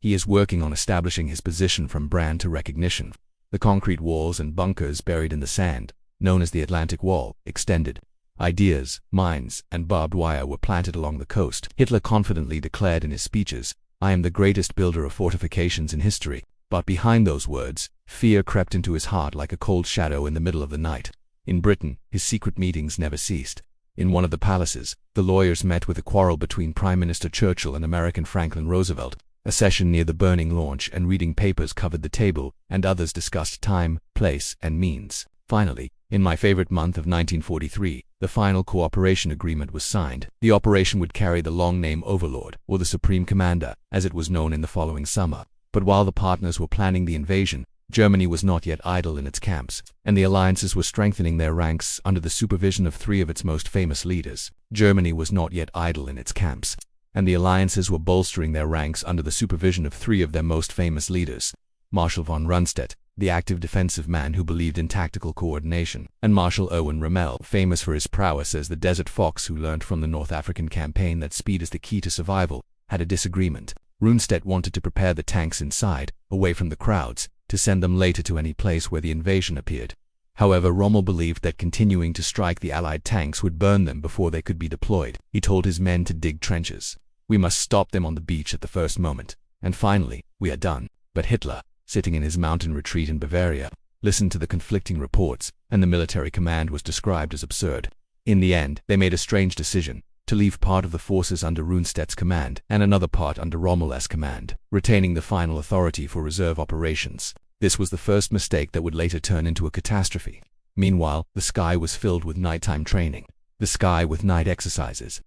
He is working on establishing his position from brand to recognition. The concrete walls and bunkers buried in the sand, known as the Atlantic Wall, extended. Ideas, mines, and barbed wire were planted along the coast. Hitler confidently declared in his speeches, "I am the greatest builder of fortifications in history." But behind those words, fear crept into his heart like a cold shadow in the middle of the night. In Britain, his secret meetings never ceased. In one of the palaces, the lawyers met with a quarrel between Prime Minister Churchill and American Franklin Roosevelt. A session near the burning launch and reading papers covered the table, and others discussed time, place, and means. Finally, in my favorite month of 1943, the final cooperation agreement was signed. The operation would carry the long name Overlord, or the Supreme Commander, as it was known in the following summer. But while the partners were planning the invasion, Germany was not yet idle in its camps, and the alliances were strengthening their ranks under the supervision of three of its most famous leaders. Germany was not yet idle in its camps, and the alliances were bolstering their ranks under the supervision of three of their most famous leaders: Marshal von Rundstedt, the active defensive man who believed in tactical coordination, and Marshal Erwin Rommel, famous for his prowess as the desert fox who learned from the North African campaign that speed is the key to survival, had a disagreement. Rundstedt wanted to prepare the tanks inside, away from the crowds, to send them later to any place where the invasion appeared. However, Rommel believed that continuing to strike the Allied tanks would burn them before they could be deployed. He told his men to dig trenches. "We must stop them on the beach at the first moment, and finally, we are done." But Hitler, sitting in his mountain retreat in Bavaria, listened to the conflicting reports, and the military command was described as absurd. In the end, they made a strange decision: to leave part of the forces under Rundstedt's command and another part under Rommel's command, retaining the final authority for reserve operations. This was the first mistake that would later turn into a catastrophe. Meanwhile, the sky was filled with nighttime training. The sky with night exercises.